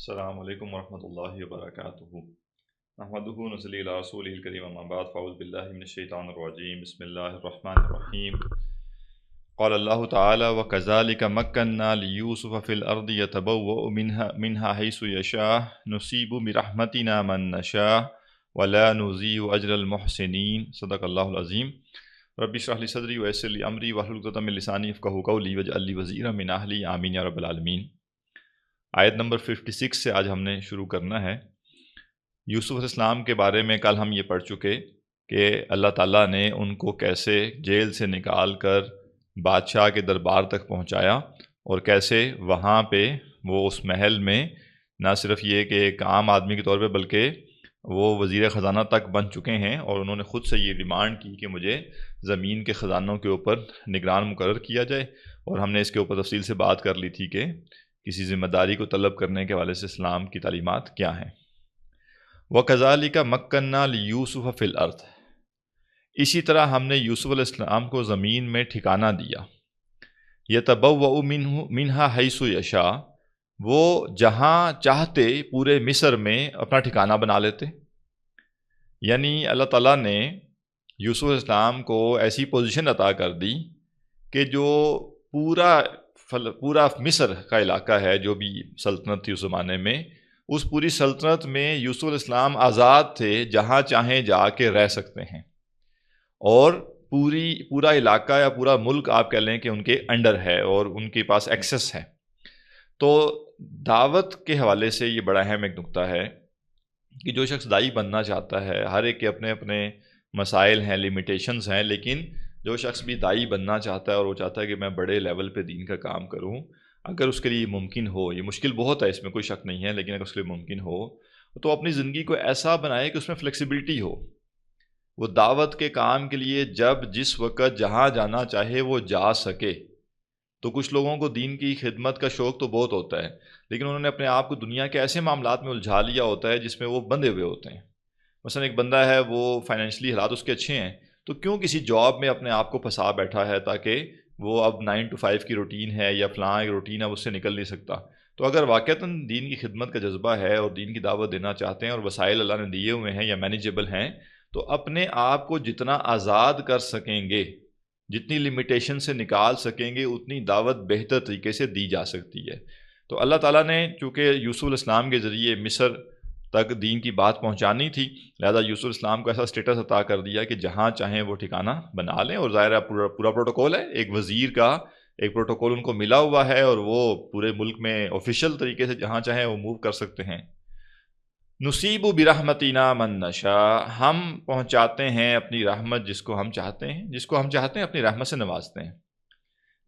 السلام علیکم ورحمۃ اللہ وبرکاتہ نحمدہ ونصلی علی رسولہ الکریم اما بعد فاعوذ باللہ من الشیطان الرجیم بسم اللہ الرحمن الرحیم قال اللہ تعالی وکذالک مکننا لیوسف فی الارض یتبوأ منها حیث یشاء نصیب برحمتنا من نشاء ولا نضیع اجر المحسنین صدق اللہ العظیم رب اشرح لی صدری ویسر لی امری واحلل عقدۃ من لسانی یفقہوا قولی واجعل لی وزیرا من اہلی آمین یا رب العالمین۔ آیت نمبر 56 سے آج ہم نے شروع کرنا ہے۔ یوسف علیہ السلام کے بارے میں کل ہم یہ پڑھ چکے کہ اللہ تعالیٰ نے ان کو کیسے جیل سے نکال کر بادشاہ کے دربار تک پہنچایا اور کیسے وہاں پہ وہ اس محل میں نہ صرف یہ کہ ایک عام آدمی کے طور پہ بلکہ وہ وزیر خزانہ تک بن چکے ہیں، اور انہوں نے خود سے یہ ڈیمانڈ کی کہ مجھے زمین کے خزانوں کے اوپر نگران مقرر کیا جائے، اور ہم نے اس کے اوپر تفصیل سے بات کر لی تھی کہ کسی ذمہ داری کو طلب کرنے کے حوالے سے اسلام کی تعلیمات کیا ہیں۔ وَكَذَلِكَ مَكَّنَّا لِيُوسُفَ فِي الْأَرْضِ، اسی طرح ہم نے یوسف علیہ السلام کو زمین میں ٹھکانہ دیا۔ يَتَبَوَّأُ مِنْهَا حَيْثُ يَشَاء، وہ جہاں چاہتے پورے مصر میں اپنا ٹھکانہ بنا لیتے۔ یعنی اللہ تعالیٰ نے یوسف علیہ السلام کو ایسی پوزیشن عطا کر دی کہ جو پورا مصر کا علاقہ ہے، جو بھی سلطنت تھی اس زمانے میں، اس پوری سلطنت میں یوسف علیہ السلام آزاد تھے، جہاں چاہیں جا کے رہ سکتے ہیں، اور پورا علاقہ یا پورا ملک آپ کہہ لیں کہ ان کے انڈر ہے اور ان کے پاس ایکسس ہے۔ تو دعوت کے حوالے سے یہ بڑا اہم ایک نقطہ ہے کہ جو شخص داعی بننا چاہتا ہے، ہر ایک کے اپنے اپنے مسائل ہیں، لیمیٹیشنز ہیں، لیکن جو شخص بھی داعی بننا چاہتا ہے اور وہ چاہتا ہے کہ میں بڑے لیول پہ دین کا کام کروں، اگر اس کے لیے ممکن ہو، یہ مشکل بہت ہے، اس میں کوئی شک نہیں ہے، لیکن اگر اس کے لیے ممکن ہو تو اپنی زندگی کو ایسا بنائے کہ اس میں فلیکسیبلٹی ہو، وہ دعوت کے کام کے لیے جب جس وقت جہاں جانا چاہے وہ جا سکے۔ تو کچھ لوگوں کو دین کی خدمت کا شوق تو بہت ہوتا ہے، لیکن انہوں نے اپنے آپ کو دنیا کے ایسے معاملات میں الجھا لیا ہوتا ہے جس میں وہ بندھے ہوئے ہوتے ہیں۔ مثلا ایک بندہ ہے، وہ فائنینشلی حالات اس کے اچھے ہیں، تو کیوں کسی جاب میں اپنے آپ کو پھنسا بیٹھا ہے تاکہ وہ اب 9 to 5 کی روٹین ہے یا فلاں ایک روٹین ہے، اس سے نکل نہیں سکتا۔ تو اگر واقعتاً دین کی خدمت کا جذبہ ہے اور دین کی دعوت دینا چاہتے ہیں اور وسائل اللہ نے دیے ہوئے ہیں یا مینیجیبل ہیں، تو اپنے آپ کو جتنا آزاد کر سکیں گے، جتنی لمیٹیشن سے نکال سکیں گے، اتنی دعوت بہتر طریقے سے دی جا سکتی ہے۔ تو اللہ تعالیٰ نے چونکہ یوسف علیہ السلام کے ذریعے مصر تک دین کی بات پہنچانی تھی، لہذا یوسف علیہ السلام کو ایسا سٹیٹس عطا کر دیا کہ جہاں چاہیں وہ ٹھکانہ بنا لیں، اور ظاہر ہے پورا پروٹوکول ہے، ایک وزیر کا ایک پروٹوکول ان کو ملا ہوا ہے، اور وہ پورے ملک میں آفیشیل طریقے سے جہاں چاہیں وہ موو کر سکتے ہیں۔ نصیب برحمتنا من نشاء، ہم پہنچاتے ہیں اپنی رحمت جس کو ہم چاہتے ہیں، اپنی رحمت سے نوازتے ہیں۔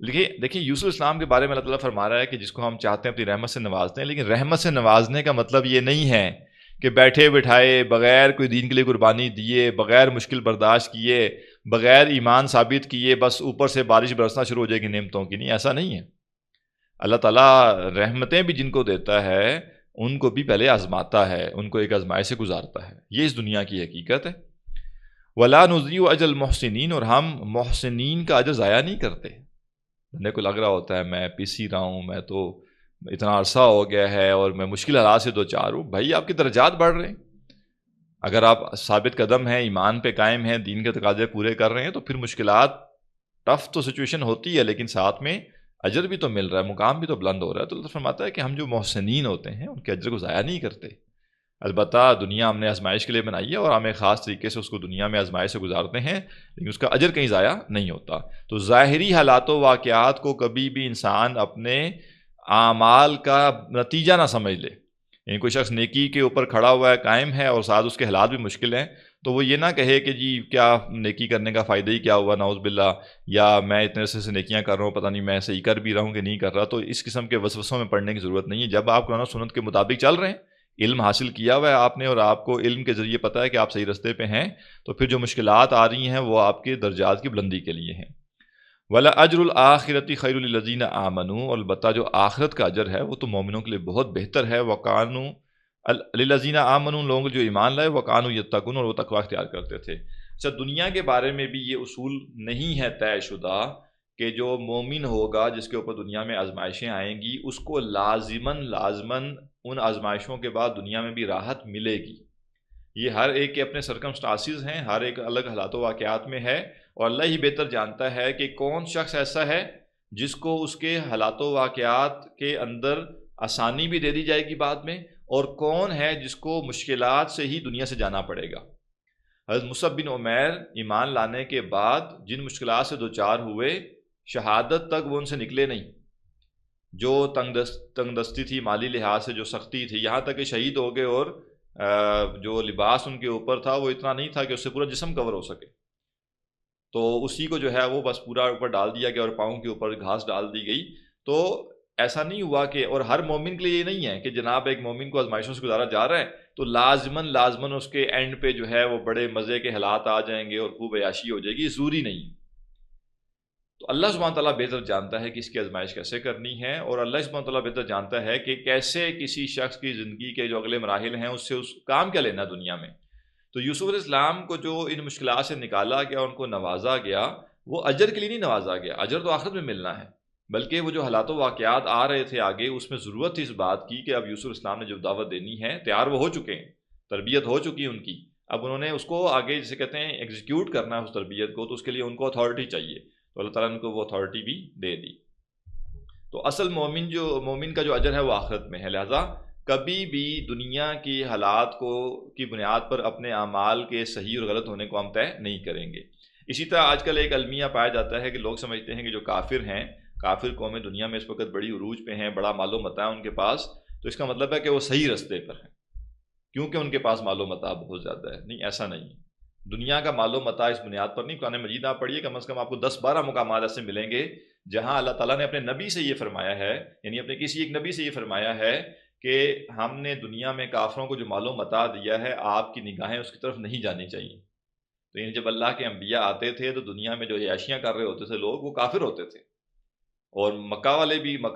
دیکھیے یوسف علیہ السلام کے بارے میں اللہ تعالیٰ فرما رہا ہے کہ جس کو ہم چاہتے ہیں اپنی رحمت سے نوازتے ہیں، لیکن رحمت سے نوازنے کا مطلب یہ نہیں ہے کہ بیٹھے بٹھائے، بغیر کوئی دین کے لیے قربانی دیے، بغیر مشکل برداشت کیے، بغیر ایمان ثابت کیے بس اوپر سے بارش برسنا شروع ہو جائے گی نعمتوں کی۔ نہیں، ایسا نہیں ہے۔ اللہ تعالیٰ رحمتیں بھی جن کو دیتا ہے ان کو بھی پہلے آزماتا ہے، ان کو ایک آزمائش سے گزارتا ہے، یہ اس دنیا کی حقیقت ہے۔ وَلَا نُضِيعُ أَجْرَ الْمُحْسِنِينَ، اور ہم محسنین کا اجر ضائع نہیں کرتے۔ بندے کو لگ رہا ہوتا ہے میں پیسی رہا ہوں، میں تو اتنا عرصہ ہو گیا ہے اور میں مشکل حالات سے دو چار ہوں، بھائی آپ کے درجات بڑھ رہے ہیں۔ اگر آپ ثابت قدم ہیں، ایمان پہ قائم ہیں، دین کے تقاضے پورے کر رہے ہیں، تو پھر مشکلات ٹف تو سچویشن ہوتی ہے، لیکن ساتھ میں اجر بھی تو مل رہا ہے، مقام بھی تو بلند ہو رہا ہے۔ تو اللہ فرماتا ہے کہ ہم جو محسنین ہوتے ہیں ان کے اجر کو ضائع نہیں کرتے۔ البتہ دنیا ہم نے آزمائش کے لیے بنائی ہے اور ہم ایک خاص طریقے سے اس کو دنیا میں آزمائش سے گزارتے ہیں، لیکن اس کا اجر کہیں ضائع نہیں ہوتا۔ تو ظاہری حالات و واقعات کو کبھی بھی انسان اپنے اعمال کا نتیجہ نہ سمجھ لے۔ یعنی کوئی شخص نیکی کے اوپر کھڑا ہوا ہے، قائم ہے، اور ساتھ اس کے حالات بھی مشکل ہیں، تو وہ یہ نہ کہے کہ جی کیا نیکی کرنے کا فائدہ ہی کیا ہوا، نعوذ باللہ، یا میں اتنے عرصے سے نیکیاں کر رہا ہوں، پتہ نہیں میں صحیح کر بھی رہا ہوں کہ نہیں کر رہا۔ تو اس قسم کے وسوسوں میں پڑنے کی ضرورت نہیں ہے۔ جب آپ قرآن و سنت کے مطابق چل رہے ہیں، علم حاصل کیا ہوا ہے آپ نے، اور آپ کو علم کے ذریعے پتہ ہے کہ آپ صحیح رستے پہ ہیں، تو پھر جو مشکلات آ رہی ہیں وہ آپ کے درجات کی بلندی کے لیے ہیں۔ وَلَأَجْرُ الْآخِرَةِ خَيْرٌ لِلَّذِينَ آمَنُوا، اور البتہ جو آخرت کا اجر ہے وہ تو مومنوں کے لیے بہت بہتر ہے۔ وَكَانُوا لِلَّذِينَ آمَنُوا، لوگوں جو ایمان لائے، وَكَانُوا يَتَّقُونَ، اور وہ تقوی اختیار کرتے تھے۔ اچھا، دنیا کے بارے میں بھی یہ اصول نہیں ہے طے شدہ کہ جو مومن ہوگا جس کے اوپر دنیا میں آزمائشیں آئیں گی، اس کو لازماً ان آزمائشوں کے بعد دنیا میں بھی راحت ملے گی۔ یہ ہر ایک کے اپنے سرکمسٹانسز ہیں، ہر ایک الگ حالات و واقعات میں ہے، اور اللہ ہی بہتر جانتا ہے کہ کون شخص ایسا ہے جس کو اس کے حالات و واقعات کے اندر آسانی بھی دے دی جائے گی بعد میں، اور کون ہے جس کو مشکلات سے ہی دنیا سے جانا پڑے گا۔ حضرت مصعب بن عمیر ایمان لانے کے بعد جن مشکلات سے دوچار ہوئے، شہادت تک وہ ان سے نکلے نہیں۔ جو تنگ دستی تھی مالی لحاظ سے، جو سختی تھی، یہاں تک کہ شہید ہو گئے، اور جو لباس ان کے اوپر تھا وہ اتنا نہیں تھا کہ اس سے پورا جسم کور ہو سکے، تو اسی کو جو ہے وہ بس پورا اوپر ڈال دیا گیا اور پاؤں کے اوپر گھاس ڈال دی گئی۔ تو ایسا نہیں ہوا کہ، اور ہر مومن کے لیے یہ نہیں ہے کہ جناب ایک مومن کو آزمائشوں سے گزارا جا رہا ہے تو لازماً اس کے اینڈ پہ جو ہے وہ بڑے مزے کے حالات آ جائیں گے اور خوب عیاشی ہو جائے گی، ضروری نہیں۔ تو اللہ سبحانہ تعالیٰ بہتر جانتا ہے کہ اس کی آزمائش کیسے کرنی ہے، اور اللہ سبحانہ تعالیٰ بہتر جانتا ہے کہ کیسے کسی شخص کی زندگی کے جو اگلے مراحل ہیں اس سے اس کام کیا لینا دنیا میں۔ تو یوسف علیہ السلام کو جو ان مشکلات سے نکالا گیا، ان کو نوازا گیا، وہ اجر کے لیے نہیں نوازا گیا، اجر تو آخرت میں ملنا ہے، بلکہ وہ جو حالات و واقعات آ رہے تھے آگے، اس میں ضرورت تھی اس بات کی کہ اب یوسف علیہ السلام نے جو دعوت دینی ہے، تیار وہ ہو چکے ہیں، تربیت ہو چکی ہے ان کی، اب انہوں نے اس کو آگے جسے کہتے ہیں ایگزیکیوٹ کرنا ہے اس تربیت کو، تو اس کے لیے ان کو اتھارٹی چاہیے، تو اللہ تعالیٰ نے ان کو وہ اتھارٹی بھی دے دی۔ تو اصل مومن کا جو اجر ہے وہ آخرت میں ہے، لہٰذا کبھی بھی دنیا کی حالات کی بنیاد پر اپنے اعمال کے صحیح اور غلط ہونے کو ہم طے نہیں کریں گے۔ اسی طرح آج کل ایک المیہ پایا جاتا ہے کہ لوگ سمجھتے ہیں کہ جو کافر ہیں، کافر قومیں دنیا میں اس وقت بڑی عروج پہ ہیں، بڑا مال و متاع ہے ان کے پاس، تو اس کا مطلب ہے کہ وہ صحیح رستے پر ہیں کیونکہ ان کے پاس مال و متاع بہت زیادہ ہے۔ نہیں، ایسا نہیں ہے۔ دنیا کا مال و متاع اس بنیاد پر نہیں، قرآن مجید آپ پڑھیے، کم از کم آپ کو 10-12 مقامات ایسے ملیں گے جہاں اللہ تعالیٰ نے اپنے نبی سے یہ فرمایا ہے، یعنی اپنے کسی ایک نبی سے یہ فرمایا ہے کہ ہم نے دنیا میں کافروں کو جو مال و متاع دیا ہے، آپ کی نگاہیں اس کی طرف نہیں جانی چاہیے۔ تو یعنی جب اللہ کے انبیاء آتے تھے تو دنیا میں جو عیاشیاں کر رہے ہوتے تھے لوگ، وہ کافر ہوتے تھے، اور مکہ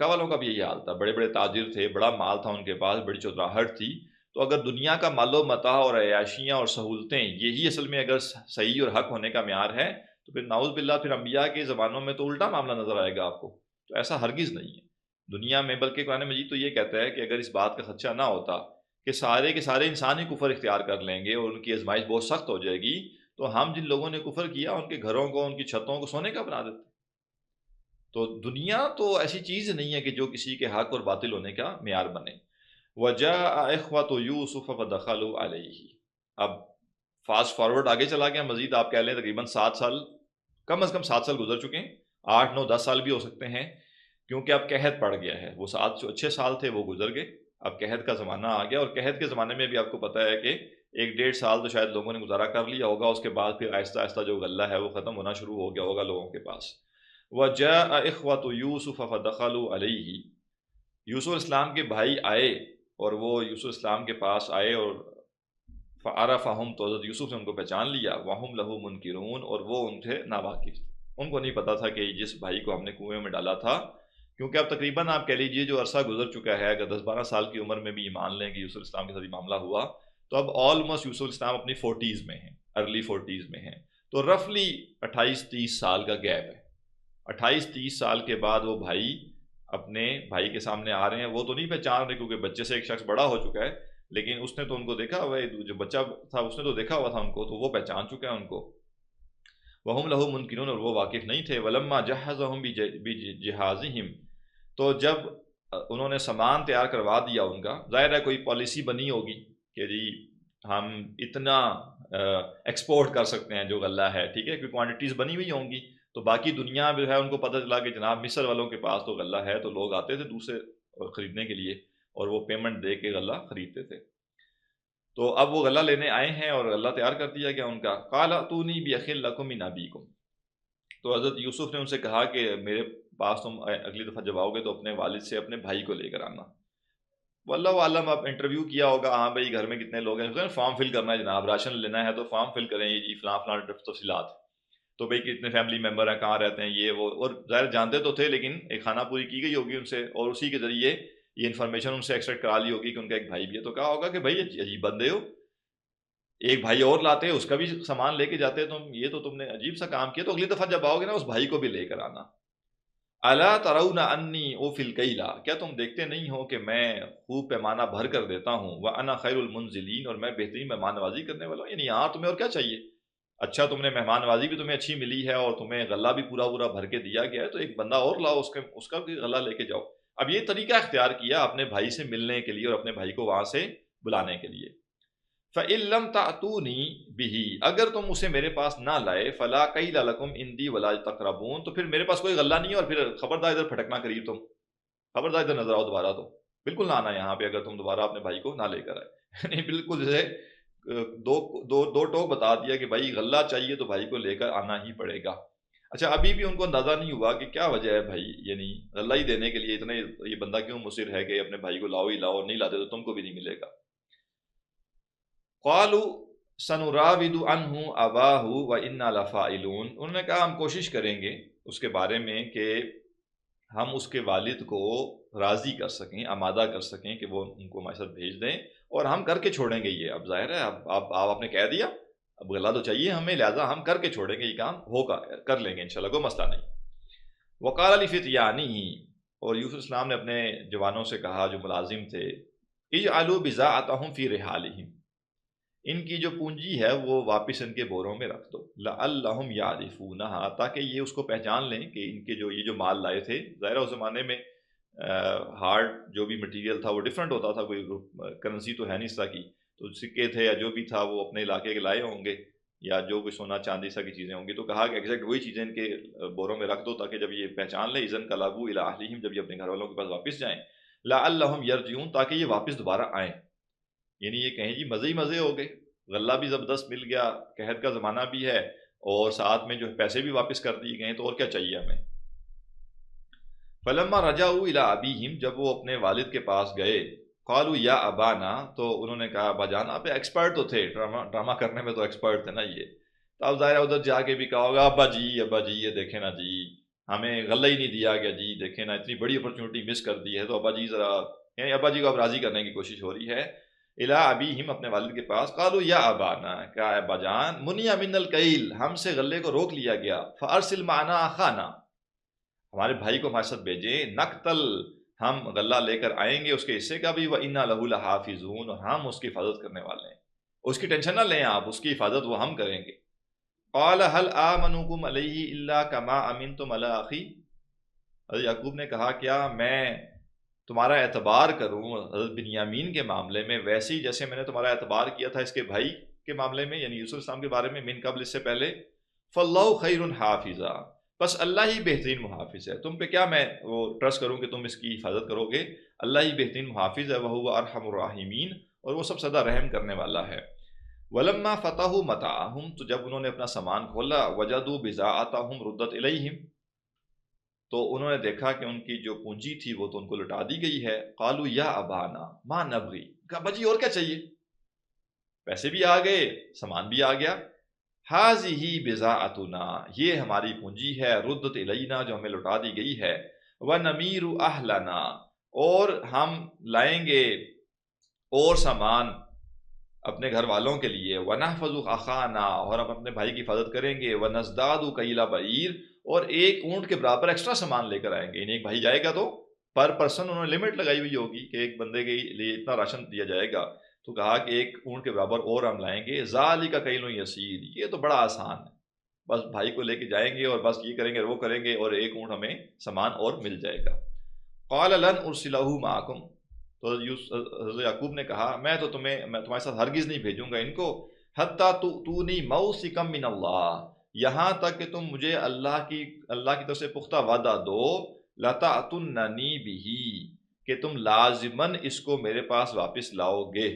والوں کا بھی یہی حال تھا، بڑے بڑے تاجر تھے، بڑا مال تھا ان کے پاس، بڑی چودراہٹ تھی۔ تو اگر دنیا کا مال و متاع اور عیاشیاں اور سہولتیں یہی اصل میں اگر صحیح اور حق ہونے کا معیار ہے، تو پھر نعوذ باللہ پھر انبیاء کے زبانوں میں تو الٹا معاملہ نظر آئے گا آپ کو۔ تو ایسا ہرگز نہیں ہے دنیا میں، بلکہ قرآن مجید تو یہ کہتا ہے کہ اگر اس بات کا خدشہ نہ ہوتا کہ سارے کے سارے انسان ہی کفر اختیار کر لیں گے اور ان کی آزمائش بہت سخت ہو جائے گی، تو ہم جن لوگوں نے کفر کیا ان کے گھروں کو، ان کی چھتوں کو سونے کا بنا دیتے۔ تو دنیا تو ایسی چیز نہیں ہے کہ جو کسی کے حق اور باطل ہونے کا معیار بنے۔ وَجَاءَ إِخْوَةُ يُوسُفَ فَدَخَلُوا عَلَيْهِ۔ اب فاسٹ فارورڈ آگے چلا گیا، مزید آپ کہہ لیں تقریباً 7 سال، کم از کم 7 سال گزر چکے ہیں، 8 9 10 سال بھی ہو سکتے ہیں، کیونکہ اب قحط پڑ گیا ہے۔ وہ 7 جو اچھے سال تھے وہ گزر گئے، اب قحط کا زمانہ آ گیا، اور قحط کے زمانے میں بھی آپ کو پتہ ہے کہ 1-1.5 سال تو شاید لوگوں نے گزارا کر لیا ہوگا، اس کے بعد پھر آہستہ آہستہ جو غلہ ہے وہ ختم ہونا شروع ہو گیا ہوگا لوگوں کے پاس۔ وَجَاءَ إِخْوَةُ يُوسُفَ فَدَخَلُوا عَلَيْهِ۔ یوسف علیہ السلام کے بھائی آئے اور وہ یوسف علیہ السلام کے پاس آئے، اور فَعَرَفَهُمْ، تو حضرت یوسف نے ان کو پہچان لیا، وَهُمْ لَهُ مُنْكِرُونَ، اور وہ ان سے ناواقف تھے، ان کو نہیں پتا تھا کہ جس بھائی کو ہم نے کنویں میں ڈالا تھا، کیونکہ اب تقریباً آپ کہہ لیجئے جو عرصہ گزر چکا ہے، اگر 10-12 سال کی عمر میں بھی ایمان لیں کہ یوسف علیہ السلام کے ساتھ معاملہ ہوا، تو اب آلموسٹ یوسف علیہ السلام اپنی 40s میں ہیں، ارلی 40s میں ہیں، تو رفلی 28-30 سال کا گیپ ہے۔ 28-30 سال کے بعد وہ بھائی اپنے بھائی کے سامنے آ رہے ہیں، وہ تو نہیں پہچان رہے کیونکہ بچے سے ایک شخص بڑا ہو چکا ہے، لیکن اس نے تو ان کو دیکھا ہوا ہے، جو بچہ تھا اس نے تو دیکھا ہوا تھا ان کو، تو وہ پہچان چکا ہے ان کو۔ وَهُمْ لَهُ مُنْكِرُونَ، اور وہ واقف نہیں تھے۔ وَلَمَّا جَهَّزَهُمْ بِجِهَازِهِمْ، تو جب انہوں نے سامان تیار کروا دیا ان کا، ظاہر ہے کوئی پالیسی بنی ہوگی کہ جی ہم اتنا ایکسپورٹ کر سکتے ہیں جو غلہ ہے، ٹھیک ہے، کیونکہ کوانٹیٹیز بنی ہوئی ہوں گی، تو باقی دنیا جو ہے ان کو پتہ چلا کہ جناب مصر والوں کے پاس تو غلہ ہے، تو لوگ آتے تھے دوسرے خریدنے کے لیے اور وہ پیمنٹ دے کے غلہ خریدتے تھے۔ تو اب وہ غلہ لینے آئے ہیں اور غلہ تیار کر دیا گیا ان کا۔ قَالَ ائْتُونِی بِأَخٍ لَکُم مِنْ أَبِیکُم، تو حضرت یوسف نے ان سے کہا کہ میرے پاس تم اگلی دفعہ جب آؤ گے تو اپنے والد سے اپنے بھائی کو لے کر آنا۔ واللہ عالم، اب انٹرویو کیا ہوگا، ہاں بھائی گھر میں کتنے لوگ ہیں، فارم فل کرنا ہے جناب، راشن لینا ہے تو فارم فل کریں، یہ جی فلاں فلاں تفصیلات، تو بھئی کتنے فیملی ممبر ہیں، کہاں رہتے ہیں، یہ وہ، اور ظاہر جانتے تو تھے لیکن ایک خانہ پوری کی گئی ہوگی ان سے، اور اسی کے ذریعے یہ انفارمیشن ان سے ایکسٹریکٹ کرا لی ہوگی کہ ان کا ایک بھائی بھی ہے، تو کہا ہوگا کہ بھائی عجیب بندے ہو، ایک بھائی اور لاتے اس کا بھی سامان لے کے جاتے تم، یہ تو تم نے عجیب سا کام کیا، تو اگلی دفعہ جب آؤ گے نا اس بھائی کو بھی لے کر آنا۔ الا ترون انی اوفی الکیلا، کیا تم دیکھتے نہیں ہو کہ میں خوب پیمانہ بھر کر دیتا ہوں، وانا خیر المنزلین، اور میں بہترین مہمان نوازی کرنے والا ہوں. یعنی یہاں تمہیں اور کیا چاہیے؟ اچھا تم نے مہمان نوازی بھی تمہیں اچھی ملی ہے، اور تمہیں غلہ بھی پورا پورا بھر کے دیا گیا ہے، تو ایک بندہ اور لاؤ، اس کا بھی غلہ لے کے جاؤ. اب یہ طریقہ اختیار کیا اپنے بھائی سے ملنے کے لیے اور اپنے بھائی کو وہاں سے بلانے کے لیے. فَإِن لَمْ تَأْتُونِي بِهِ، اگر تم اسے میرے پاس نہ لائے، فَلَا كَيْلَ لَكُمْ عِنْدِي وَلَا تَقْرَبُونَ، تو پھر میرے پاس کوئی غلہ نہیں ہے، اور پھر خبردار ادھر پھٹکنا قریب، تم خبردار ادھر نظر آؤ دوبارہ، تو بالکل نہ آنا یہاں پہ اگر تم دوبارہ اپنے بھائی کو نہ لے کر آئے. یعنی بالکل جیسے دو دو دو ٹوک بتا دیا کہ بھائی غلہ چاہیے تو بھائی کو لے کر آنا ہی پڑے گا. اچھا ابھی بھی ان کو اندازہ نہیں ہوا کہ کیا وجہ ہے بھائی، یعنی غلہ ہی دینے کے لیے اتنے یہ بندہ کیوں مصر ہے کہ اپنے بھائی کو لاؤ ہی لاؤ، اور نہیں لاتے تو تم کو بھی نہیں ملے گا. قالوا سنراود عنہ اباہ وانا لفاعلون، انہوں نے کہا ہم کوشش کریں گے اس کے بارے میں کہ ہم اس کے والد کو راضی کر سکیں، آمادہ کر سکیں کہ وہ ان کو ہمارے ساتھ بھیج دیں، اور ہم کر کے چھوڑیں گے. یہ اب ظاہر ہے اب آپ نے کہہ دیا، اب غلہ تو چاہیے ہمیں، لہٰذا ہم کر کے چھوڑیں گے، یہ کام ہوگا، کر لیں گے انشاءاللہ، کوئی مسئلہ نہیں. وقال لفتیانہ، اور یوسف السلام نے اپنے جوانوں سے کہا جو ملازم تھے، اجعلوا بضاعتهم فی رحالہم، ان کی جو پونجی ہے وہ واپس ان کے بوروں میں رکھ دو، لعلہم یعرفونہا، تاکہ یہ اس کو پہچان لیں کہ ان کے جو یہ جو مال لائے تھے. ظاہر اس زمانے میں ہارڈ جو بھی مٹیریل تھا وہ ڈیفرنٹ ہوتا تھا، کوئی کرنسی تو ہے نہیں اس طرح کی، تو سکے تھے یا جو بھی تھا وہ اپنے علاقے کے لائے ہوں گے، یا جو کوئی سونا چاندی سا کی چیزیں ہوں گی، تو کہا کہ ایگزیکٹ وہی چیزیں ان کے بوروں میں رکھ دو تاکہ جب یہ پہچان لیں، اذن قلبوا الی اہلہم، جب یہ اپنے گھر والوں کے پاس واپس جائیں، لعلہم یرجعون، تاکہ یہ واپس دوبارہ آئیں. یعنی یہ کہیں جی مزے ہی مزے ہو گئے، غلہ بھی زبردست مل گیا، قحط کا زمانہ بھی ہے، اور ساتھ میں جو پیسے بھی واپس کر دیے گئے، تو اور کیا چاہیے ہمیں. فلما رجعوا الی ابیہم، جب وہ اپنے والد کے پاس گئے، قالوا یا ابانا، تو انہوں نے کہا ابا جان. آپ ایکسپرٹ تو تھے، ڈرامہ کرنے میں تو ایکسپرٹ تھے نا یہ، تو اب ظاہر ادھر جا کے بھی کہا ہوگا ابا جی یہ دیکھیں نا جی، ہمیں غلہ ہی نہیں دیا گیا جی، دیکھیں نا اتنی بڑی اپرچونٹی مس کر دی ہے، تو ابا جی ذرا، یعنی ابا جی کو اب راضی کرنے کی کوشش ہو رہی ہے. الی ابیہم، اپنے والد کے پاس. قالوا یا ابانا، کہا ابا جان، منع من الکیل، ہم سے غلے کو روک لیا گیا، فارسل معنا اخانا، ہمارے بھائی کو ہمارے ساتھ بھیجیں، نقتل، ہم غلہ لے کر آئیں گے اس کے حصے کا بھی، وَإِنَّا لَهُ لَحَافِظُونَ، اور ہم اس کی حفاظت کرنے والے ہیں، اس کی ٹینشن نہ لیں آپ، اس کی حفاظت وہ ہم کریں گے. قَالَ هَلْ آمَنُكُمْ عَلَيْهِ إِلَّا كَمَا أَمِنْتُمْ عَلَىٰ أَخِي، حضرت یعقوب نے کہا کیا میں تمہارا اعتبار کروں حضرت بنیامین کے معاملے میں ویسے ہی جیسے میں نے تمہارا اعتبار کیا تھا اس کے بھائی کے معاملے میں، یعنی یوسف السلام کے بارے میں، من قبل، اس سے پہلے. فَاللَّهُ خَيْرٌ حَافِظًا، بس اللہ ہی بہترین محافظ ہے، تم پہ کیا میں وہ ٹرسٹ کروں کہ تم اس کی حفاظت کرو گے، اللہ ہی بہترین محافظ ہے. وَهُوَ أَرْحَمُ الرَّاحِمِينَ، اور وہ سب سے زیادہ رحم کرنے والا ہے. وَلَمَّا فَتَحُوا مَتَاعَهُمْ، تو جب انہوں نے اپنا سامان کھولا، وَجَدُوا بِضَاعَتَهُمْ رُدَّتْ إِلَيْهِمْ، تو انہوں نے دیکھا کہ ان کی جو پونجی تھی وہ تو ان کو لٹا دی گئی ہے. قالوا یا ابانا ما نبغي، کہا بجی اور کیا چاہیے، پیسے بھی آ گئے، سامان بھی آ گیا. هذه بضاعتنا، یہ ہماری پونجی ہے، ردت الینا، جو ہمیں لوٹا دی گئی ہے. ونمیر اہلنا، اور ہم لائیں گے اور سامان اپنے گھر والوں کے لیے. ونحفظ اخانا، اور ہم اپنے بھائی کی حفاظت کریں گے. ونزداد کیل بعیر، اور ایک اونٹ کے برابر ایکسٹرا سامان لے کر آئیں گے. یعنی ایک بھائی جائے گا تو پر پرسن انہوں نے لمٹ لگائی ہوئی ہوگی کہ ایک بندے کے لیے اتنا راشن دیا جائے گا، تو کہا کہ ایک اونٹ کے برابر اور ہم لائیں گے. ذالک کیل یسیر، یہ تو بڑا آسان ہے، بس بھائی کو لے کے جائیں گے اور بس یہ کریں گے وہ کریں گے، اور ایک اونٹ ہمیں سامان اور مل جائے گا. قال لن ارسلہ معکم، تو حضرت یعقوب نے کہا میں تمہارے ساتھ ہرگز نہیں بھیجوں گا ان کو، حتی تؤتونی موثقا من اللہ، یہاں تک کہ تم مجھے اللہ کی طرف سے پختہ وعدہ دو، لتأتوننی بہ، کہ تم لازماً اس کو میرے پاس واپس لاؤ گے.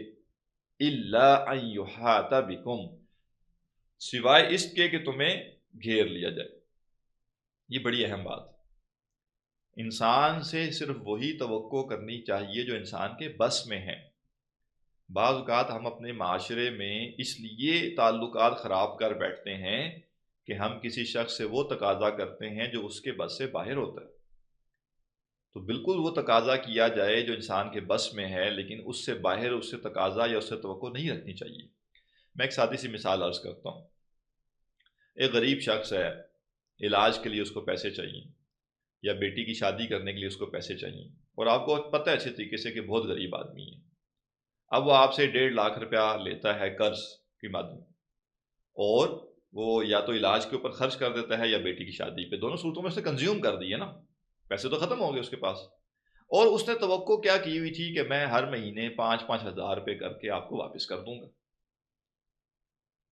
الا ان یحاط بکم، سوائے اس کے کہ تمہیں گھیر لیا جائے. یہ بڑی اہم بات، انسان سے صرف وہی توقع کرنی چاہیے جو انسان کے بس میں ہے. بعض اوقات ہم اپنے معاشرے میں اس لیے تعلقات خراب کر بیٹھتے ہیں کہ ہم کسی شخص سے وہ تقاضا کرتے ہیں جو اس کے بس سے باہر ہوتا ہے. تو بالکل وہ تقاضا کیا جائے جو انسان کے بس میں ہے، لیکن اس سے باہر اس سے تقاضا یا اس سے توقع نہیں رکھنی چاہیے. میں ایک سادی سی مثال عرض کرتا ہوں. ایک غریب شخص ہے، علاج کے لیے اس کو پیسے چاہیے، یا بیٹی کی شادی کرنے کے لیے اس کو پیسے چاہیے، اور آپ کو پتہ ہے اچھے طریقے سے کہ بہت غریب آدمی ہے، اب وہ آپ سے 1.5 لاکھ روپیہ لیتا ہے قرض کی مد میں، اور وہ یا تو علاج کے اوپر خرچ کر دیتا ہے یا بیٹی کی شادی پہ، دونوں صورتوں میں اس نے کنزیوم کر دی ہے نا، پیسے تو ختم ہو گئے اس کے پاس، اور اس نے توقع کیا کی ہوئی تھی کہ میں ہر مہینے 5,000 روپے کر کے آپ کو واپس کر دوں گا۔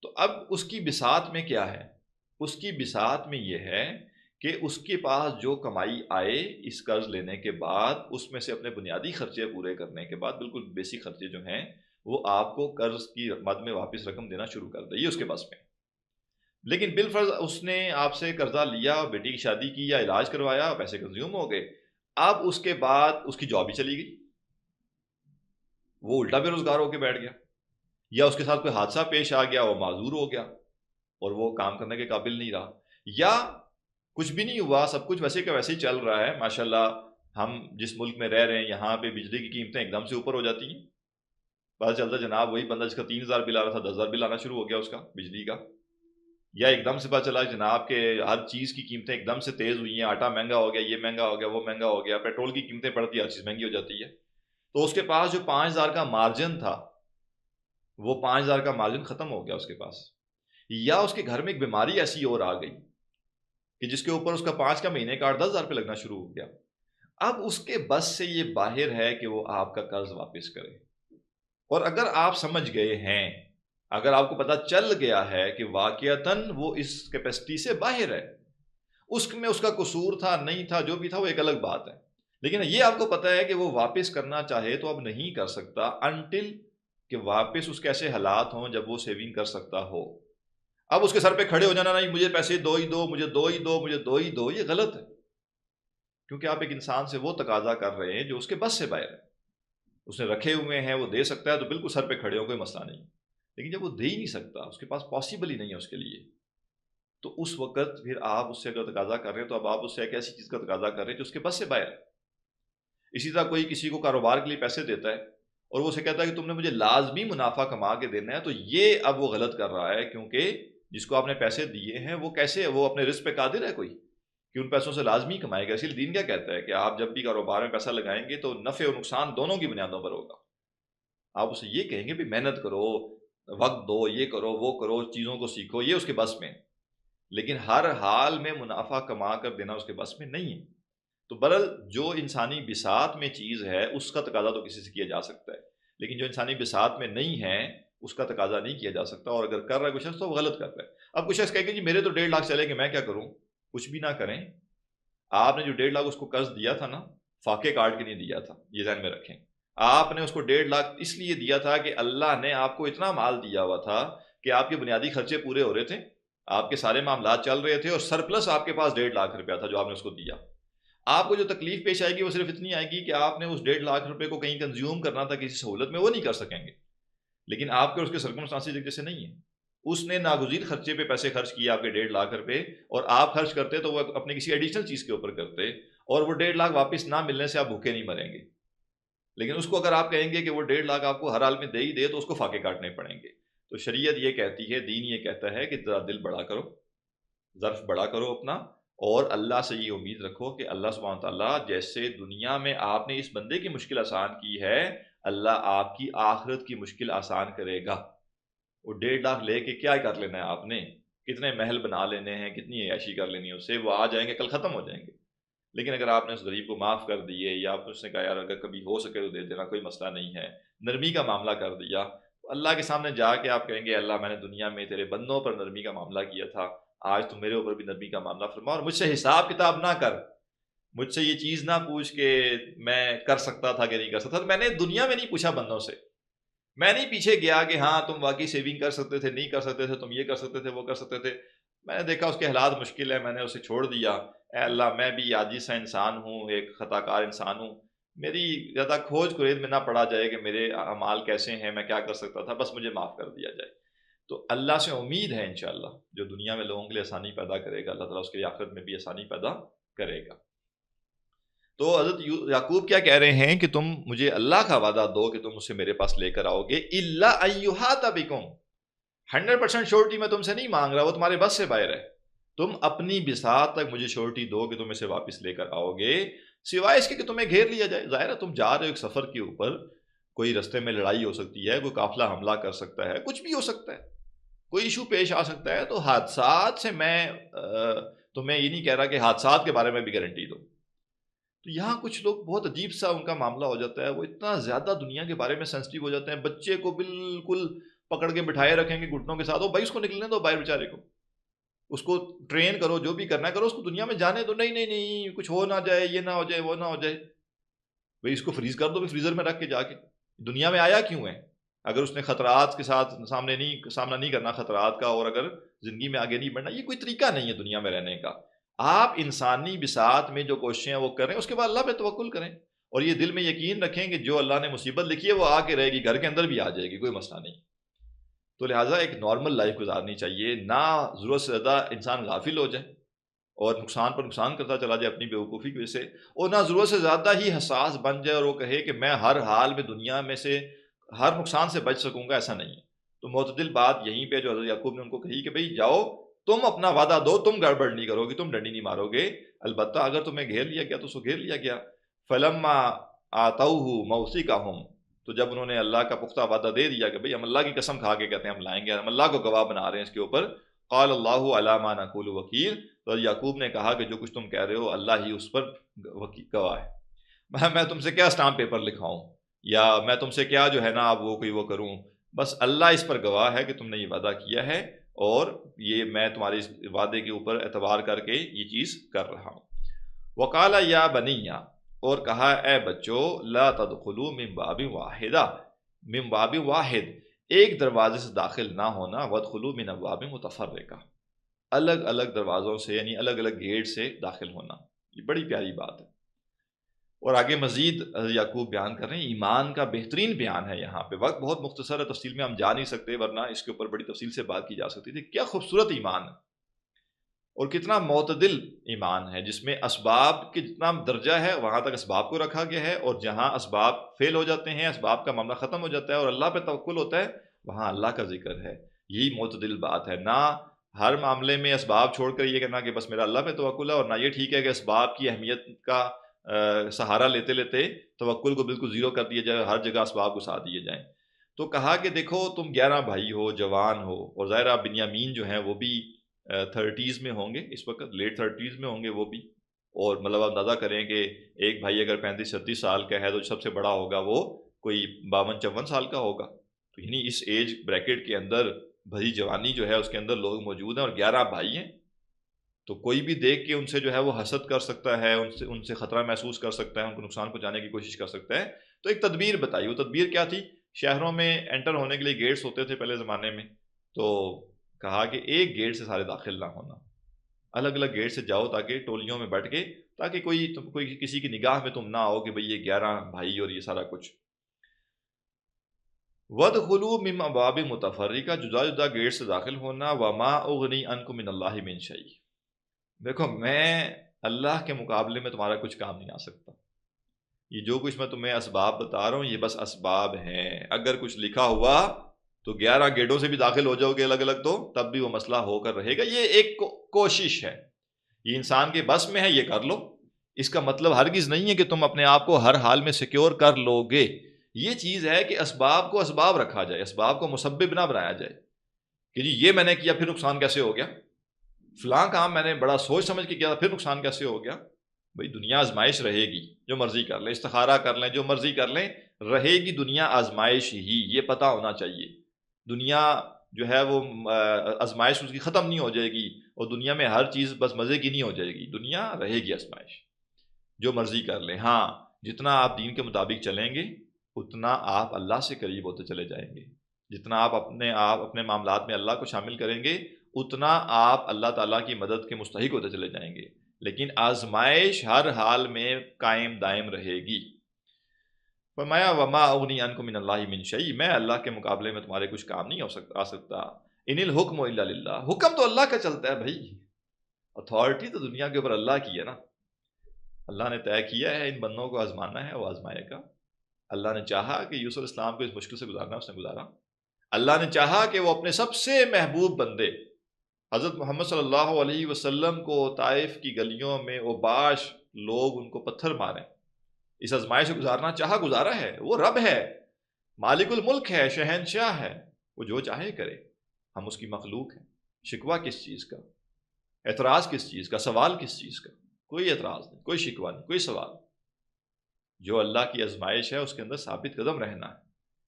تو اب اس کی بساط میں کیا ہے؟ اس کی بساط میں یہ ہے کہ اس کے پاس جو کمائی آئے اس قرض لینے کے بعد، اس میں سے اپنے بنیادی خرچے پورے کرنے کے بعد، بالکل بیسک خرچے جو ہیں وہ آپ کو قرض کی مد میں واپس رقم دینا شروع کر دے، یہ اس کے پاس میں۔ لیکن بالفرض اس نے آپ سے قرضہ لیا، بیٹی کی شادی کی یا علاج کروایا، پیسے کنزیوم ہو گئے، اب اس کے بعد اس کی جاب ہی چلی گئی، وہ الٹا بے روزگار ہو کے بیٹھ گیا، یا اس کے ساتھ کوئی حادثہ پیش آ گیا، وہ معذور ہو گیا اور وہ کام کرنے کے قابل نہیں رہا، یا کچھ بھی نہیں ہوا، سب کچھ ویسے کا ویسے ہی چل رہا ہے، ماشاءاللہ ہم جس ملک میں رہ رہے ہیں یہاں پہ بجلی کی قیمتیں ایک دم سے اوپر ہو جاتی ہیں، پتہ چلتا جناب وہی بندہ جس کا 3,000 بل آ رہا تھا 10,000 بل آنا شروع ہو گیا اس کا بجلی کا، یا ایک دم سے پتہ چلا جناب کہ ہر چیز کی قیمتیں ایک دم سے تیز ہوئی ہیں، آٹا مہنگا ہو گیا، یہ مہنگا ہو گیا، وہ مہنگا ہو گیا، پیٹرول کی قیمتیں بڑھتی، ہر چیز مہنگی ہو جاتی ہے، تو اس کے پاس جو 5,000 کا مارجن تھا وہ 5,000 کا مارجن ختم ہو گیا اس کے پاس، یا اس کے گھر میں ایک بیماری ایسی اور آ گئی کہ جس کے اوپر اس کا 5 کا مہینے کا 8-10 ہزار پہ لگنا شروع ہو گیا، اب اس کے بس سے یہ باہر ہے کہ وہ آپ کا قرض واپس کرے، اور اگر آپ سمجھ گئے ہیں، اگر آپ کو پتہ چل گیا ہے کہ واقعتاً وہ اس کیپیسٹی سے باہر ہے، اس میں اس کا قصور تھا نہیں تھا جو بھی تھا وہ ایک الگ بات ہے، لیکن یہ آپ کو پتہ ہے کہ وہ واپس کرنا چاہے تو اب نہیں کر سکتا انٹل کہ واپس اس کے ایسے حالات ہوں جب وہ سیونگ کر سکتا ہو۔ اب اس کے سر پہ کھڑے ہو جانا، نہیں مجھے پیسے دو ہی دو، مجھے دو ہی دو، مجھے دو ہی دو، یہ غلط ہے، کیونکہ آپ ایک انسان سے وہ تقاضا کر رہے ہیں جو اس کے بس سے باہر ہے، اس نے رکھے ہوئے ہیں، وہ دے سکتا ہے تو بالکل سر پہ کھڑے ہو، کوئی مسئلہ نہیں، لیکن جب وہ دے ہی نہیں سکتا، اس کے پاس پاسبل ہی نہیں ہے اس کے لیے، تو اس وقت پھر آپ اس سے اگر تقاضا کر رہے ہیں تو اب آپ اس سے ایک ایسی چیز کا تقاضا کر رہے ہیں جو اس کے بس سے باہر ہے۔ اسی طرح کوئی کسی کو کاروبار کے لیے پیسے دیتا ہے اور وہ اسے کہتا ہے کہ تم نے مجھے لازمی منافع کما کے دینا ہے، تو یہ اب وہ غلط کر رہا ہے، کیونکہ جس کو آپ نے پیسے دیے ہیں وہ کیسے، وہ اپنے رزق پہ قادر ہے کوئی کہ ان پیسوں سے لازمی کمائے گا، اسی لیے دین کیا کہتا ہے کہ آپ جب بھی کاروبار میں پیسہ لگائیں گے تو نفع اور نقصان دونوں کی بنیادوں پر ہوگا، آپ اسے یہ کہیں گے بھی محنت کرو، وقت دو، یہ کرو وہ کرو، چیزوں کو سیکھو، یہ اس کے بس میں، لیکن ہر حال میں منافع کما کر دینا اس کے بس میں نہیں ہے۔ تو برحال جو انسانی بساط میں چیز ہے اس کا تقاضا تو کسی سے کیا جا سکتا ہے، لیکن جو انسانی بساط میں نہیں ہے اس کا تقاضا نہیں کیا جا سکتا، اور اگر کر رہا ہے کچھ شخص تو وہ غلط کرتا ہے۔ اب کچھ شخص کہے گا جی میرے تو 1.5 لاکھ چلے گئے، میں کیا کروں؟ کچھ بھی نہ کریں، آپ نے جو 1.5 لاکھ اس کو قرض دیا تھا نا، فاقے کاٹ کے نہیں دیا تھا، یہ ذہن میں رکھیں، آپ نے اس کو 1.5 لاکھ اس لیے دیا تھا کہ اللہ نے آپ کو اتنا مال دیا ہوا تھا کہ آپ کے بنیادی خرچے پورے ہو رہے تھے، آپ کے سارے معاملات چل رہے تھے، اور سرپلس آپ کے پاس 1.5 لاکھ روپیہ تھا جو آپ نے اس کو دیا۔ آپ کو جو تکلیف پیش آئے گی وہ صرف اتنی آئے گی کہ آپ نے اس 1.5 لاکھ روپے کو کہیں کنزیوم کرنا تھا کسی سہولت میں، وہ نہیں کر سکیں گے، لیکن آپ کے اس کے سرکمسٹانسز ایک جیسے نہیں ہیں، اس نے ناگزیر خرچے پہ پیسے خرچ کیے آپ کے 1.5 لاکھ روپے، اور آپ خرچ کرتے تو وہ اپنے کسی ایڈیشنل چیز کے اوپر کرتے، اور وہ 1.5 لاکھ واپس نہ ملنے سے آپ بھوکے نہیں مریں گے، لیکن اس کو اگر آپ کہیں گے کہ وہ 1.5 لاکھ آپ کو ہر حال میں دے ہی دے تو اس کو فاقے کاٹنے پڑیں گے۔ تو شریعت یہ کہتی ہے، دین یہ کہتا ہے کہ ذرا دل بڑا کرو، ظرف بڑا کرو اپنا، اور اللہ سے یہ امید رکھو کہ اللہ سبحانہ تعالیٰ جیسے دنیا میں آپ نے اس بندے کی مشکل آسان کی ہے، اللہ آپ کی آخرت کی مشکل آسان کرے گا۔ وہ 1.5 لاکھ لے کے کیا کر لینا ہے آپ نے، کتنے محل بنا لینے ہیں، کتنی عیاشی کر لینی ہے اس سے، وہ آ جائیں گے کل ختم ہو جائیں گے، لیکن اگر آپ نے اس غریب کو معاف کر دیے، یا آپ اس نے کہا یار اگر کبھی ہو سکے تو دے دینا، کوئی مسئلہ نہیں ہے، نرمی کا معاملہ کر دیا، تو اللہ کے سامنے جا کے آپ کہیں گے اللہ میں نے دنیا میں تیرے بندوں پر نرمی کا معاملہ کیا تھا، آج تو میرے اوپر بھی نرمی کا معاملہ فرما، اور مجھ سے حساب کتاب نہ کر، مجھ سے یہ چیز نہ پوچھ کہ میں کر سکتا تھا کہ نہیں کر سکتا تھا، میں نے دنیا میں نہیں پوچھا بندوں سے، میں نہیں پیچھے گیا کہ ہاں تم واقعی سیونگ کر سکتے تھے، نہیں کر سکتے تھے، تم یہ کر سکتے تھے، وہ کر سکتے تھے، میں نے دیکھا اس کے حالات مشکل ہے، میں نے اسے چھوڑ دیا، اے اللہ میں بھی عاجز سا انسان ہوں، ایک خطا کار انسان ہوں، میری زیادہ کھوج کرید میں نہ پڑا جائے کہ میرے اعمال کیسے ہیں، میں کیا کر سکتا تھا، بس مجھے معاف کر دیا جائے۔ تو اللہ سے امید ہے انشاءاللہ جو دنیا میں لوگوں کے لیے آسانی پیدا کرے گا، اللہ تعالیٰ اس کے لیے آخرت میں بھی آسانی پیدا کرے گا۔ تو حضرت یعقوب کیا کہہ رہے ہیں کہ تم مجھے اللہ کا وعدہ دو کہ تم اسے میرے پاس لے کر آؤ گے، الا ان یحاط بکم، 100% شورٹی میں تم سے نہیں مانگ رہا، وہ تمہارے بس سے باہر ہے، تم اپنی بساط تک مجھے شورٹی دو کہ تم اسے واپس لے کر آؤ گے، سوائے اس کے کہ تمہیں گھیر لیا جائے۔ ظاہر ہے تم جا رہے ہو ایک سفر کے اوپر، کوئی رستے میں لڑائی ہو سکتی ہے، کوئی قافلہ حملہ کر سکتا ہے، کچھ بھی ہو سکتا ہے، کوئی ایشو پیش آ سکتا ہے، تو حادثات سے میں تمہیں یہ نہیں کہہ رہا کہ حادثات کے بارے میں بھی گارنٹی دو۔ تو یہاں کچھ لوگ بہت عجیب سا ان کا معاملہ ہو جاتا ہے، وہ اتنا زیادہ دنیا کے بارے میں سینسٹیو ہو جاتے ہیں، بچے کو بالکل پکڑ کے بٹھائے رکھیں گے گھٹنوں کے ساتھ، وہ بھائی اس کو نکلنے دو باہر بیچارے کو، اس کو ٹرین کرو، جو بھی کرنا ہے کرو، اس کو دنیا میں جانے دو، نہیں نہیں نہیں کچھ ہو نہ جائے، یہ نہ ہو جائے، وہ نہ ہو جائے، بھائی اس کو فریز کر دو، بھی فریزر میں رکھ کے جا کے، دنیا میں آیا کیوں ہے؟ اگر اس نے خطرات کے ساتھ سامنا نہیں کرنا خطرات کا، اور اگر زندگی میں آگے نہیں بڑھنا، یہ کوئی طریقہ نہیں ہے دنیا میں رہنے کا۔ آپ انسانی بساط میں جو کوششیں ہیں وہ کریں، اس کے بعد اللہ پہ توکل کریں، اور یہ دل میں یقین رکھیں کہ جو اللہ نے مصیبت لکھی ہے وہ آ کے رہے گی، گھر کے اندر بھی آ جائے گی، کوئی مسئلہ نہیں۔ تو لہٰذا ایک نارمل لائف گزارنی چاہیے، نہ ضرورت سے زیادہ انسان غافل ہو جائے اور نقصان پر نقصان کرتا چلا جائے اپنی بیوقوفی کی وجہ سے، اور نہ ضرورت سے زیادہ ہی حساس بن جائے اور وہ کہے کہ میں ہر حال میں دنیا میں سے ہر نقصان سے بچ سکوں گا، ایسا نہیں ہے۔ تو معتدل بات یہیں پہ جو حضرت یعقوب نے ان کو کہی کہ بھئی جاؤ، تم اپنا وعدہ دو، تم گڑبڑ نہیں کرو گے، تم ڈنڈی نہیں مارو گے، البتہ اگر تمہیں گھیر لیا گیا تو اس کو گھیر لیا گیا۔ فلما آتوہ موثقہم، تو جب انہوں نے اللہ کا پختہ وعدہ دے دیا کہ بھئی ہم اللہ کی قسم کھا کے کہتے ہیں ہم لائیں گے، ہم اللہ کو گواہ بنا رہے ہیں اس کے اوپر، قال اللہ علی ما نقول وکیل، تو یعقوب نے کہا کہ جو کچھ تم کہہ رہے ہو اللہ ہی اس پر گواہ ہے، میں تم سے کیا اسٹامپ پیپر لکھواؤں، یا میں تم سے کیا جو ہے نا اب وہ کروں، بس اللہ اس پر گواہ ہے کہ تم نے یہ وعدہ کیا ہے، اور یہ میں تمہارے اس وعدے کے اوپر اعتبار کر کے یہ چیز کر رہا ہوں۔ وقال یا بنیا، اور کہا اے بچو، لا تدخلوا من باب واحدہ، من باب واحد، ایک دروازے سے داخل نہ ہونا، وادخلوا من ابواب متفرقہ، الگ الگ دروازوں سے یعنی الگ الگ گیٹ سے داخل ہونا۔ یہ بڑی پیاری بات ہے، اور آگے مزید یعقوب بیان کر رہے ہیں، ایمان کا بہترین بیان ہے یہاں پہ۔ وقت بہت مختصر ہے، تفصیل میں ہم جا نہیں سکتے، ورنہ اس کے اوپر بڑی تفصیل سے بات کی جا سکتی تھی۔ کیا خوبصورت ایمان ہے، اور کتنا معتدل ایمان ہے، جس میں اسباب کے جتنا درجہ ہے وہاں تک اسباب کو رکھا گیا ہے، اور جہاں اسباب فیل ہو جاتے ہیں، اسباب کا معاملہ ختم ہو جاتا ہے اور اللہ پہ توکل ہوتا ہے، وہاں اللہ کا ذکر ہے۔ یہی معتدل بات ہے، نہ ہر معاملے میں اسباب چھوڑ کر یہ کہنا کہ بس میرا اللہ پہ توکل ہے، اور نہ یہ ٹھیک ہے کہ اسباب کی اہمیت کا سہارا لیتے لیتے توکل کو بالکل زیرو کر دیا جائے، ہر جگہ اسباب گھسا دیے جائیں۔ تو کہا کہ دیکھو تم 11 بھائی ہو، جوان ہو، اور ظاہرہ بنیامین جو ہیں وہ بھی 30s میں ہوں گے، اس وقت لیٹ 30s میں ہوں گے وہ بھی، اور مطلب آپ اندازہ کریں کہ ایک بھائی اگر 35-36 سال کا ہے تو سب سے بڑا ہوگا وہ کوئی 52-54 سال کا ہوگا، تو یعنی اس ایج بریکٹ کے اندر بھری جوانی جو ہے اس کے اندر لوگ موجود ہیں، اور 11 بھائی ہیں، تو کوئی بھی دیکھ کے ان سے جو ہے وہ حسد کر سکتا ہے، ان سے خطرہ محسوس کر سکتا ہے، ان کو نقصان پہنچانے کی کوشش کر سکتا ہے۔ تو ایک تدبیر بتائی، وہ تدبیر کیا تھی؟ شہروں میں انٹر ہونے کے لیے گیٹس ہوتے تھے پہلے زمانے میں، تو کہا کہ ایک گیٹ سے سارے داخل نہ ہونا، الگ الگ گیٹ سے جاؤ، تاکہ ٹولیوں میں بیٹھ کے، تاکہ کوئی کسی کی نگاہ میں تم نہ آؤ کہ بھئی یہ 11 بھائی اور یہ سارا کچھ۔ وَادْخُلُوا مِنْ أَبْوَابٍ مُتَفَرِّقَةٍ، جدا جدا گیٹ سے داخل ہونا، وَمَا أُغْنِي عَنْكُم مِّنَ اللَّهِ مِنْ شَيْءٍ، دیکھو میں اللہ کے مقابلے میں تمہارا کچھ کام نہیں آ سکتا، یہ جو کچھ میں تمہیں اسباب بتا رہا ہوں یہ بس اسباب ہیں، اگر کچھ لکھا ہوا تو 11 گیٹوں سے بھی داخل ہو جاؤ گے الگ الگ، تو تب بھی وہ مسئلہ ہو کر رہے گا۔ یہ ایک کوشش ہے، یہ انسان کے بس میں ہے، یہ کر لو، اس کا مطلب ہرگز نہیں ہے کہ تم اپنے آپ کو ہر حال میں سیکیور کر لو گے۔ یہ چیز ہے کہ اسباب کو اسباب رکھا جائے، اسباب کو مسبب نہ بنایا جائے کہ جی یہ میں نے کیا پھر نقصان کیسے ہو گیا، فلاں کام میں نے بڑا سوچ سمجھ کے کیا تھا پھر نقصان کیسے ہو گیا۔ بھئی دنیا آزمائش رہے گی، جو مرضی کر لیں، استخارہ کر لیں، جو مرضی کر لیں، رہے گی دنیا آزمائش ہی، یہ پتہ ہونا چاہیے۔ دنیا جو ہے وہ آزمائش اس کی ختم نہیں ہو جائے گی، اور دنیا میں ہر چیز بس مزے کی نہیں ہو جائے گی، دنیا رہے گی آزمائش، جو مرضی کر لیں۔ ہاں جتنا آپ دین کے مطابق چلیں گے اتنا آپ اللہ سے قریب ہوتے چلے جائیں گے، جتنا آپ اپنے معاملات میں اللہ کو شامل کریں گے اتنا آپ اللہ تعالیٰ کی مدد کے مستحق ہوتے چلے جائیں گے، لیکن آزمائش ہر حال میں قائم دائم رہے گی۔ فرمایا وما اغنی عنکم من اللہ من شیء، میں اللہ کے مقابلے میں تمہارے کچھ کام نہیں آ سکتا۔ ان الحکم الا للہ، حکم تو اللہ کا چلتا ہے بھائی، اتھارٹی تو دنیا کے اوپر اللہ کی ہے نا، اللہ نے طے کیا ہے ان بندوں کو آزمانا ہے، وہ آزمائے گا۔ اللہ نے چاہا کہ یوسف علیہ السلام کو اس مشکل سے گزارنا، اس نے گزارا۔ اللہ نے چاہا کہ وہ اپنے سب سے محبوب بندے حضرت محمد صلی اللہ علیہ وسلم کو طائف کی گلیوں میں اوباش لوگ ان کو پتھر ماریں، اس آزمائش سے گزارنا چاہا، گزارا ہے۔ وہ رب ہے، مالک الملک ہے، شہنشاہ ہے، وہ جو چاہے کرے، ہم اس کی مخلوق ہیں۔ شکوہ کس چیز کا، اعتراض کس چیز کا، سوال کس چیز کا؟ کوئی اعتراض نہیں، کوئی شکوہ نہیں، کوئی سوال۔ جو اللہ کی آزمائش ہے اس کے اندر ثابت قدم رہنا ہے،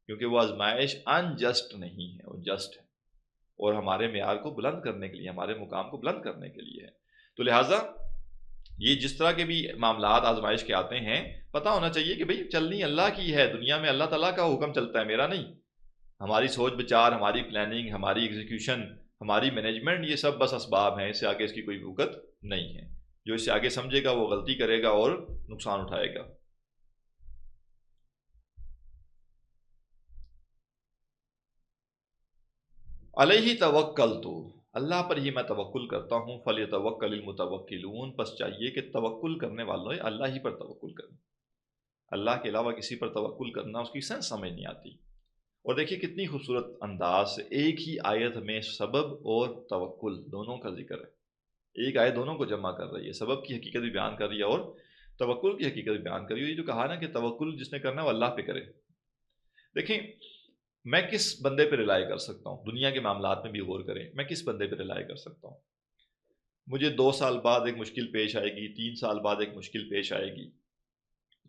کیونکہ وہ آزمائش ان جسٹ نہیں ہے، وہ جسٹ ہے، اور ہمارے معیار کو بلند کرنے کے لیے، ہمارے مقام کو بلند کرنے کے لیے ہے۔ تو لہٰذا یہ جس طرح کے بھی معاملات آزمائش کے آتے ہیں، پتہ ہونا چاہیے کہ بھئی چلنی اللہ کی ہے، دنیا میں اللہ تعالیٰ کا حکم چلتا ہے، میرا نہیں۔ ہماری سوچ بچار، ہماری پلاننگ، ہماری ایگزیکیوشن، ہماری مینجمنٹ، یہ سب بس اسباب ہیں، اس سے آگے اس کی کوئی وقت نہیں ہے۔ جو اس سے آگے سمجھے گا وہ غلطی کرے گا اور نقصان اٹھائے گا۔ علیہ توکلت، اللہ پر ہی میں توکل کرتا ہوں، فلیتوکل المتوکلون، پس چاہیے کہ توکل کرنے والوں اللہ ہی پر توکل کریں۔ اللہ کے علاوہ کسی پر توکل کرنا اس کی سینس سمجھ نہیں آتی۔ اور دیکھیے کتنی خوبصورت انداز سے ایک ہی آیت میں سبب اور توکل دونوں کا ذکر ہے۔ ایک آیت دونوں کو جمع کر رہی ہے، سبب کی حقیقت بھی بیان کر رہی ہے اور توکل کی حقیقت بھی بیان کر رہی ہے۔ یہ جو کہا نا کہ توکل جس نے کرنا وہ اللہ پہ کرے۔ دیکھیں میں کس بندے پہ رلائی کر سکتا ہوں، دنیا کے معاملات میں بھی غور کریں، میں کس بندے پہ رلائی کر سکتا ہوں؟ مجھے 2 سال بعد ایک مشکل پیش آئے گی، 3 سال بعد ایک مشکل پیش آئے گی،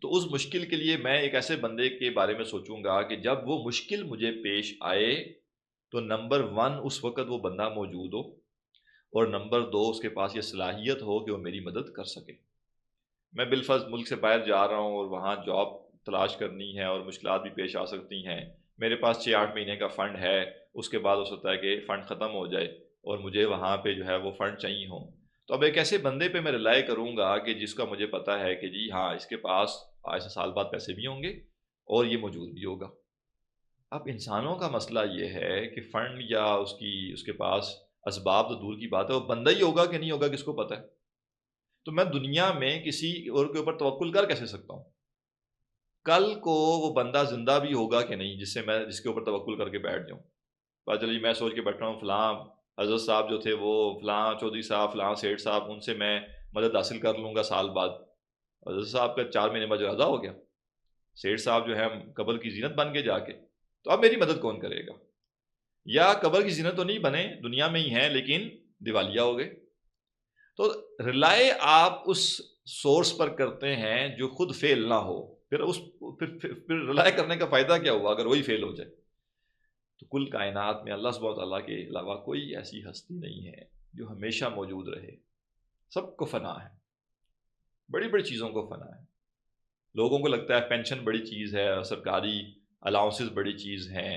تو اس مشکل کے لیے میں ایک ایسے بندے کے بارے میں سوچوں گا کہ جب وہ مشکل مجھے پیش آئے تو نمبر 1 اس وقت وہ بندہ موجود ہو، اور نمبر 2 اس کے پاس یہ صلاحیت ہو کہ وہ میری مدد کر سکے۔ میں بالفرض ملک سے باہر جا رہا ہوں اور وہاں جاب تلاش کرنی ہے اور مشکلات بھی پیش آ سکتی ہیں، میرے پاس 6-8 مہینے کا فنڈ ہے، اس کے بعد ہو سکتا ہے کہ فنڈ ختم ہو جائے اور مجھے وہاں پہ جو ہے وہ فنڈ چاہیے ہوں۔ تو اب ایک ایسے بندے پہ میں رلائی کروں گا کہ جس کا مجھے پتہ ہے کہ جی ہاں اس کے پاس ایسے سال بعد پیسے بھی ہوں گے اور یہ موجود بھی ہوگا۔ اب انسانوں کا مسئلہ یہ ہے کہ فنڈ یا اس کے پاس اسباب تو دور کی بات ہے، وہ بندہ ہی ہوگا کہ نہیں ہوگا کس کو پتہ ہے؟ تو میں دنیا میں کسی اور کے اوپر توکل کر کیسے سکتا ہوں؟ کل کو وہ بندہ زندہ بھی ہوگا کہ نہیں جس کے اوپر توکل کر کے بیٹھ جاؤں؟ پتہ چلیے میں سوچ کے بیٹھا ہوں فلاں حضرت صاحب جو تھے، وہ فلاں چودھری صاحب، فلاں سیٹھ صاحب، ان سے میں مدد حاصل کر لوں گا سال بعد۔ حضرت صاحب کا 4 مہینے بعد جنازہ ہو گیا، سیٹھ صاحب جو ہے قبر کی زینت بن کے جا کے، تو اب میری مدد کون کرے گا؟ یا قبر کی زینت تو نہیں بنے، دنیا میں ہی ہیں لیکن دیوالیہ ہو گئے۔ تو رلائے آپ اس سورس پر کرتے ہیں جو خود فیل نہ ہو، پھر رلائے کرنے کا فائدہ کیا ہوا اگر وہی فیل ہو جائے؟ تو کل کائنات میں اللہ سبحانہ تعالیٰ کے علاوہ کوئی ایسی ہستی نہیں ہے جو ہمیشہ موجود رہے، سب کو فنا ہے، بڑی بڑی چیزوں کو فنا ہے۔ لوگوں کو لگتا ہے پینشن بڑی چیز ہے، سرکاری الاؤنسز بڑی چیز ہیں،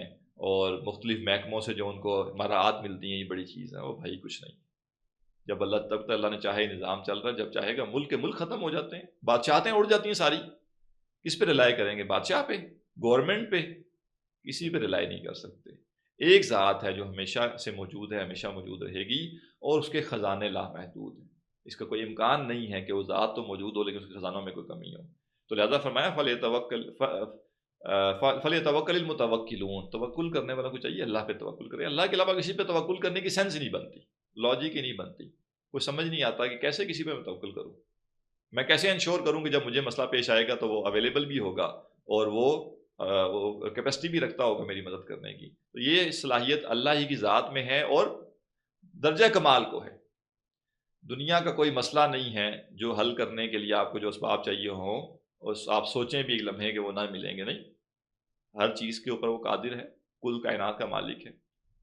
اور مختلف محکموں سے جو ان کو مراعات ملتی ہیں یہ بڑی چیز ہے۔ وہ بھائی کچھ نہیں، جب اللہ نے چاہے نظام چل رہا ہے، جب چاہے گا ملک ختم ہو جاتے ہیں، بادشاہتیں اڑ جاتی ہیں ساری۔ کس پہ رلائی کریں گے؟ بادشاہ پہ، گورنمنٹ پہ؟ کسی پہ رلائی نہیں کر سکتے۔ ایک ذات ہے جو ہمیشہ سے موجود ہے، ہمیشہ موجود رہے گی، اور اس کے خزانے لامحدود ہیں۔ اس کا کوئی امکان نہیں ہے کہ وہ ذات تو موجود ہو لیکن اس کے خزانوں میں کوئی کمی ہو۔ تو لہذا فرمایا فلیتوکل المتوکلون، توکل کرنے والا کو چاہیے اللہ پہ توکل کرے۔ اللہ کے علاوہ کسی پہ توکل کرنے کی سینس ہی نہیں بنتی، لاجک ہی نہیں بنتی، کوئی سمجھ نہیں آتا کہ کیسے کسی پہ میں توکل کروں۔ میں کیسے انشور کروں کہ جب مجھے مسئلہ پیش آئے گا تو وہ اویلیبل بھی ہوگا اور وہ کیپیسٹی بھی رکھتا ہوگا میری مدد کرنے کی۔ تو یہ صلاحیت اللہ ہی کی ذات میں ہے اور درجہ کمال کو ہے۔ دنیا کا کوئی مسئلہ نہیں ہے جو حل کرنے کے لیے آپ کو جو اسباب چاہیے ہوں اور آپ سوچیں بھی ایک لمحے کہ وہ نہ ملیں گے، نہیں، ہر چیز کے اوپر وہ قادر ہے، کل کائنات کا مالک ہے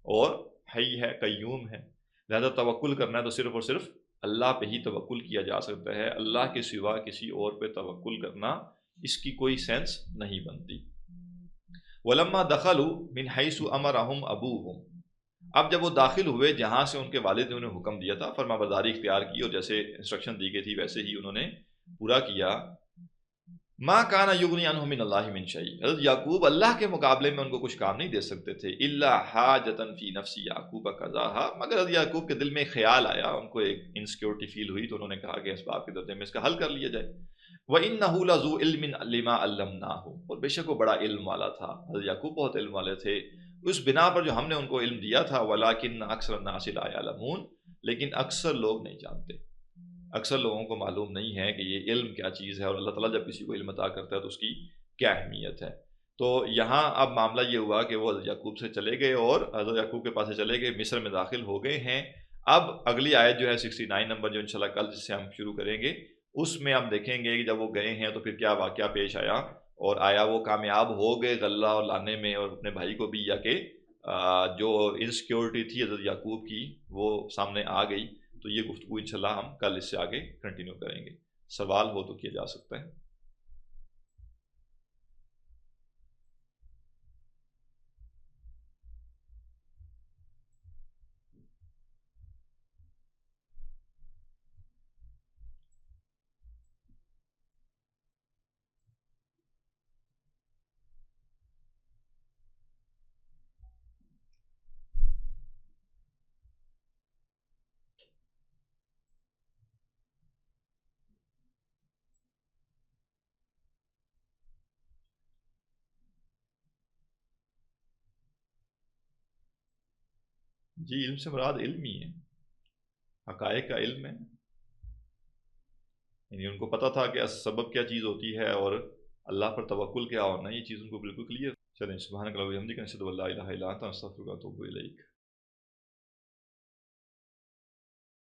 اور حی ہے، قیوم ہے۔ لہذا توکل کرنا ہے تو صرف اور صرف اللہ پہ ہی توکل کیا جا سکتا ہے، اللہ کے سوا کسی اور پہ توکل کرنا اس کی کوئی سینس نہیں بنتی۔ وَلَمَّا دَخَلُوا مِنْ حَيْثُ أَمَرَهُمْ أَبُوهُمْ، اب جب وہ داخل ہوئے جہاں سے ان کے والد نے انہیں حکم دیا تھا، فرما برداری اختیار کی اور جیسے انسٹرکشن دی گئی تھی ویسے ہی انہوں نے پورا کیا۔ مَا كَانَ يُغْنِي عَنْهُ مِنَ اللَّهِ مِنْ شَيْءٍ، حضرت یعقوب اللہ کے مقابلے میں ان کو کچھ کام نہیں دے سکتے تھے، إِلَّا حَاجَةً فِي نَفْسِ يَعْقُوبَ قَضَاهَا، مگر حضرت یعقوب کے دل میں خیال آیا، ان کو ایک انسیکیورٹی فیل ہوئی تو انہوں نے کہا کہ اسباب کے درجے میں اس کا حل کر لیا جائے۔ وَإِنَّهُ لَذُو عِلْمٍ لِمَا عَلَّمْنَاهُ، اور بے شک وہ بڑا علم والا تھا، حضرت یعقوب بہت علم والے تھے، اس بنا پر جو ہم نے ان کو علم دیا تھا۔ وَلَٰكِنَّ أَكْثَرَ النَّاسِ لَا يَعْلَمُونَ، لیکن اکثر لوگ نہیں جانتے، اکثر لوگوں کو معلوم نہیں ہے کہ یہ علم کیا چیز ہے، اور اللہ تعالیٰ جب کسی کو علم عطا کرتا ہے تو اس کی کیا اہمیت ہے۔ تو یہاں اب معاملہ یہ ہوا کہ وہ حضرت یعقوب سے چلے گئے اور حضرت یعقوب کے پاس سے چلے گئے، مصر میں داخل ہو گئے ہیں۔ اب اگلی آیت جو ہے 69 نمبر، جو انشاءاللہ کل جس سے ہم شروع کریں گے، اس میں ہم دیکھیں گے کہ جب وہ گئے ہیں تو پھر کیا واقعہ پیش آیا، اور آیا وہ کامیاب ہو گئے غلہ اور لانے میں اور اپنے بھائی کو بھی، یا کہ جو انسیکیورٹی تھی حضرت یعقوب کی وہ سامنے آ گئی۔ تو یہ گفتگو انشاءاللہ ہم کل اس سے آگے کنٹینیو کریں گے، سوال ہو تو کیا جا سکتا ہے۔ جی، علم سے مراد علم ہی ہے، حقائق کا علم ہے، یعنی ان کو پتہ تھا کہ سبب کیا چیز ہوتی ہے اور اللہ پر توکل کیا ہونا، یہ چیز ان کو بالکل کلیئر۔ چلیں، سبحانک اللہم و بحمدک، نشہد ان لا الہ الا انت، نستغفرک و نتوب الیک۔